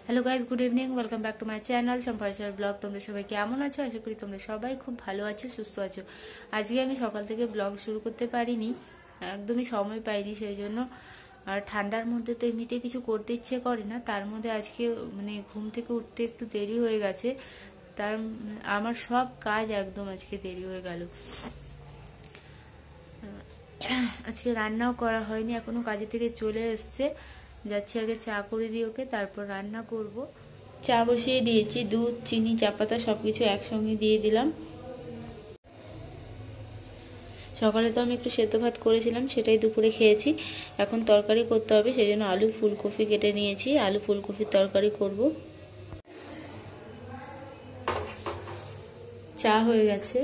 Hello guys, good evening, welcome back to my channel সম্পাশার blog. তোমরা সবাই কেমন আছো? আশা করি তোমরা সবাই খুব ভালো আছো, সুস্থ আছো। আজকে আমি সকাল থেকে ব্লগ শুরু করতে পারিনি, একদমই সময় পাইনি, সেই জন্য। আর ঠান্ডার মধ্যে তো এমনিতে কিছু করতে ইচ্ছে করে না, তার মধ্যে আজকে ঘুম থেকে উঠতে একটু দেরি হয়ে গেছে। আমার সব কাজ একদম আজকে দেরি হয়ে গেল। আজকে রান্নাও করা হয়নি, এখনো কাজে থেকে চলে এসছে। যাচ্ছি আগে চা করে দিই ওকে, তারপর রান্না করব। চা বসিয়ে দিয়েছি, দুধ, চিনি, চা পাতা সবকিছু একসঙ্গে দিয়ে দিলাম। সকালে তো আমি একটু সেদ্ধ ভাত করেছিলাম, সেটাই দুপুরে খেয়েছি। এখন তরকারি করতে হবে, সেই জন্য আলু ফুলকপি কেটে নিয়েছি, আলু ফুলকপির তরকারি করব। চা হয়ে গেছে,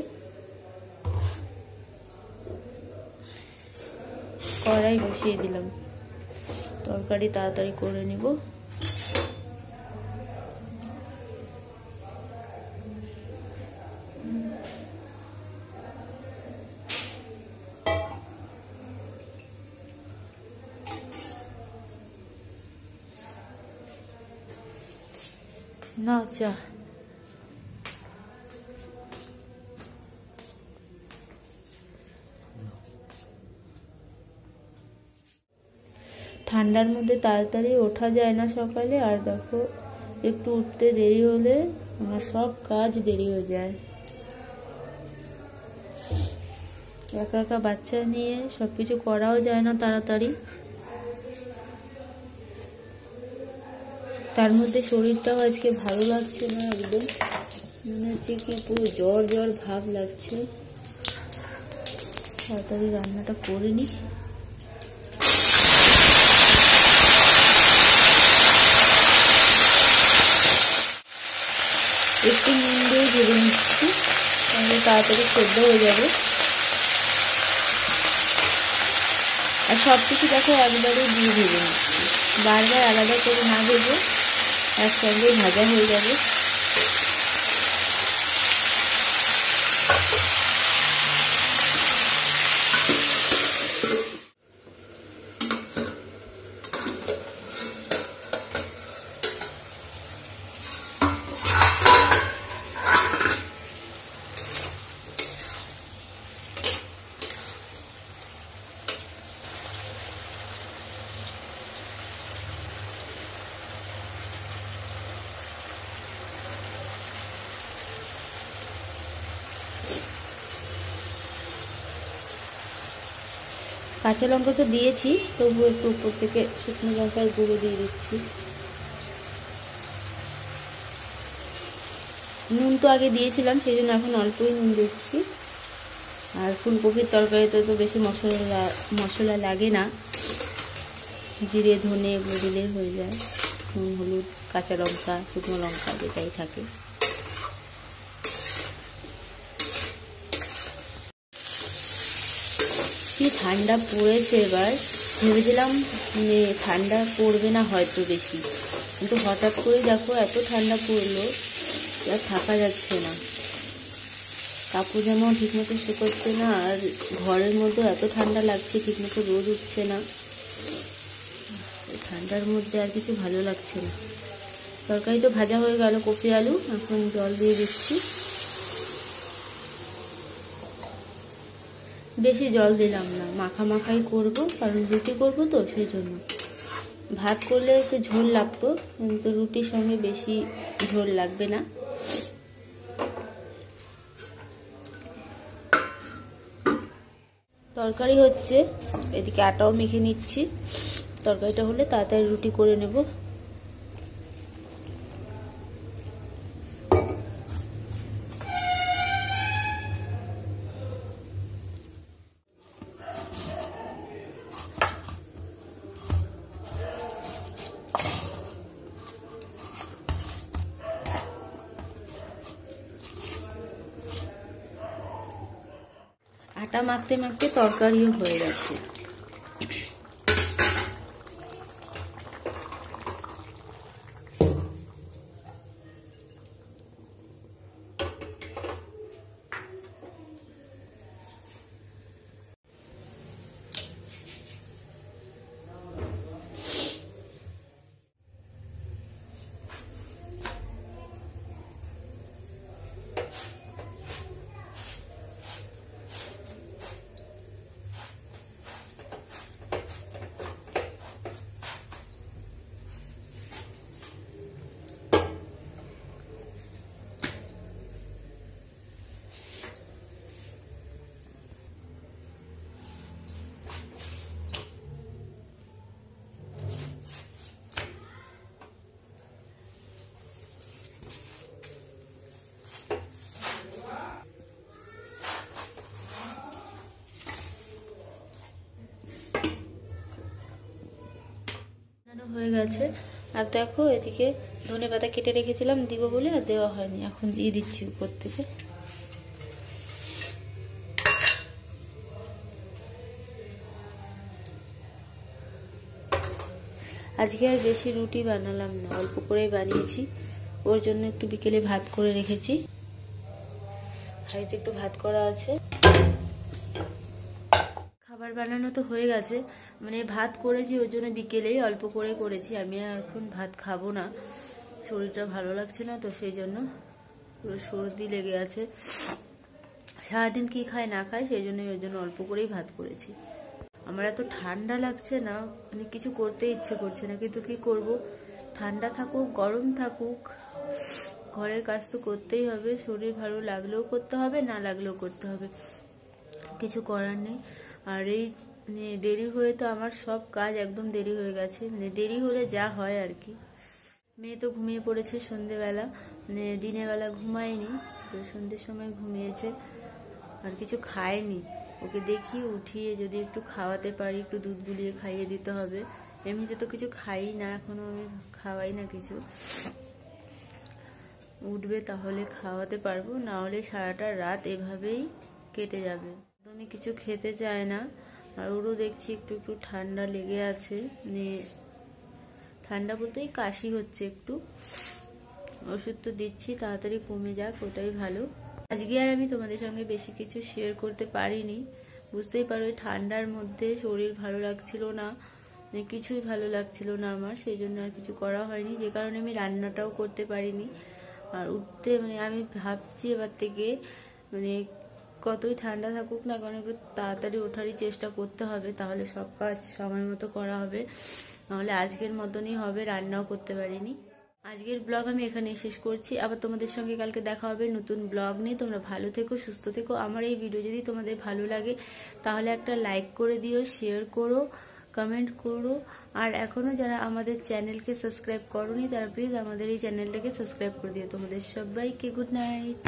কড়াই বসিয়ে দিলাম, তরকারি তাড়াতাড়ি করে নিব। না চা ঠান্ডার মধ্যে তাড়াতাড়ি ওঠা যায় না সকালে, আর দেখো একটু উঠতে দেরি হলে আমার সব কাজ দেরি হয়ে যায়। একা একা বাচ্চা নিয়ে সবকিছু করাও যায় না তাড়াতাড়ি। তার মধ্যে শরীরটাও আজকে ভালো লাগছে না, একদম মনে হচ্ছে কি পুরো জ্বর জ্বর ভাব লাগছে। তাড়াতাড়ি রান্নাটা করে নি। একটু নুন দিয়ে ভেজে নিচ্ছি, তাহলে তাড়াতাড়ি সেদ্ধ হয়ে যাবে। আর সব কিছু দেখো একবারে দিয়ে ভেজে নিচ্ছি, বারবার আলাদা করে না ভেজে একসঙ্গে ভাজা হয়ে যাবে। কাঁচা লঙ্কা তো দিয়েছি, তবুও একটু উপর থেকে শুকনো লঙ্কার গুঁড়ো দিয়ে দিচ্ছি। নুন তো আগে দিয়েছিলাম, সেই জন্য এখন অল্পই নুন দিচ্ছি। আর ফুলকপির তরকারিতে তো বেশি মশলা লাগে না, জিরে ধনে এগুলো দিলেই হয়ে যায়। নুন, হলুদ, কাঁচা লঙ্কা, শুকনো লঙ্কা যেটাই থাকে। কি ঠান্ডা পড়েছে এবার, ভেবেছিলাম ঠান্ডা পড়বে না হয়তো বেশি, কিন্তু হঠাৎ করে দেখো এত ঠান্ডা পড়লো, আর থাকা যাচ্ছে না। কাপড় জামাও ঠিকমতো শুকোচ্ছে না, আর ঘরের মধ্যে এত ঠান্ডা লাগছে, ঠিকমতো রোদ উঠছে না। ঠান্ডার মধ্যে আর কিছু ভালো লাগছে না। তরকারি তো ভাজা হয়ে গেল, কপি আলু, এখন জল দিয়ে দিচ্ছি। বেশি জল দিলাম না, মাখাই করব, কারণ রুটি করব তো সেই জন্য। ভাত করলে একটু ঝোল লাগতো, কিন্তু রুটির সঙ্গে বেশি ঝোল লাগবে না। তরকারি হচ্ছে, এদিকে আটাও মেখে নিচ্ছি। তরকারিটা হলে তাড়াতাড়ি রুটি করে নেব। আটা মাখতে মাখতে তরকারিও হয়ে গেছে। হয়ে গেছে। আর দেখো এদিকে ধনেপাতা কেটে রেখেছিলাম দিব বলে, আর দেওয়া হয়নি, এখন দিয়ে দিচ্ছি উপর থেকে। আজকে আর বেশি রুটি বানালাম না, অল্প করেই বানিয়েছি। ওর জন্য একটু বিকেলে ভাত করে রেখেছি, হাঁড়িতে একটু ভাত করা আছে। খাবার বানানো তো হয়ে গেছে, মানে ভাত করেছি ওর জন্য বিকেলেই অল্প করে করেছি। আমি আর এখন ভাত খাবো না, শরীরটা ভালো লাগছে না তো, সেই জন্য পুরো সর্দি লেগে আছে। সারাদিন কি খায় না খায়, সেই জন্য ওর জন্য অল্প করেই ভাত করেছি। আমার এত ঠান্ডা লাগছে না, মানে কিছু করতে ইচ্ছে করছে না, কিন্তু কি করব, ঠান্ডা থাকুক গরম থাকুক ঘরের কাজ তো করতেই হবে। শরীর ভালো লাগলেও করতে হবে, না লাগলেও করতে হবে, কিছু করার নেই। আর এই মানে দেরি হয়ে তো আমার সব কাজ একদম দেরি হয়ে গেছে, মানে দেরি হলে যা হয় আর কি। মেয়ে তো ঘুমিয়ে পড়েছে সন্ধেবেলা, মানে দিনের বেলা ঘুমায়নি, তো সন্ধ্যের সময় ঘুমিয়েছে, আর কিছু খায়নি। ওকে দেখি উঠিয়ে যদি একটু খাওয়াতে পারি, একটু দুধ গুলিয়ে খাইয়ে দিতে হবে। এমনিতে তো কিছু খাই না, এখনো আমি খাওয়াই না কিছু। উঠবে তাহলে খাওয়াতে পারবো, না হলে সারাটা রাত এভাবেই কেটে যাবে। একদমই কিছু খেতে চায় না। আর ওরও দেখছি একটু একটু ঠান্ডা লেগে আছে, মানে ঠান্ডা বলতেই কাশি হচ্ছে একটু। ওষুধ তো দিচ্ছি, তাড়াতাড়ি কমে যাক, ওটাই ভালো। আজকে আর আমি তোমাদের সঙ্গে বেশি কিছু শেয়ার করতে পারিনি, বুঝতেই পারো ঠান্ডার মধ্যে শরীর ভালো লাগছিল না, কিছুই ভালো লাগছিল না আমার, সেই জন্য আর কিছু করা হয়নি, যে কারণে আমি রান্নাটাও করতে পারিনি। আর উঠতে মানে আমি ভাবছি এবার থেকে মানে কতই ঠান্ডা থাকুক না কারণ একটু তাড়াতাড়ি ওঠারই চেষ্টা করতে হবে, তাহলে সব কাজ সময় মতো করা হবে, নাহলে আজকের মতনই হবে, রান্নাও করতে পারিনি। আজকের ব্লগ আমি এখানেই শেষ করছি, আবার তোমাদের সঙ্গে কালকে দেখা হবে নতুন ব্লগ নিয়ে। তোমরা ভালো থেকো, সুস্থ থেকো। আমার এই ভিডিও যদি তোমাদের ভালো লাগে তাহলে একটা লাইক করে দিও, শেয়ার করো, কমেন্ট করো। আর এখনো যারা আমাদের চ্যানেলকে সাবস্ক্রাইব করোনি তারা প্লিজ আমাদের এই চ্যানেলটাকে সাবস্ক্রাইব করে দিও। তোমাদের সবাইকে গুড নাইট।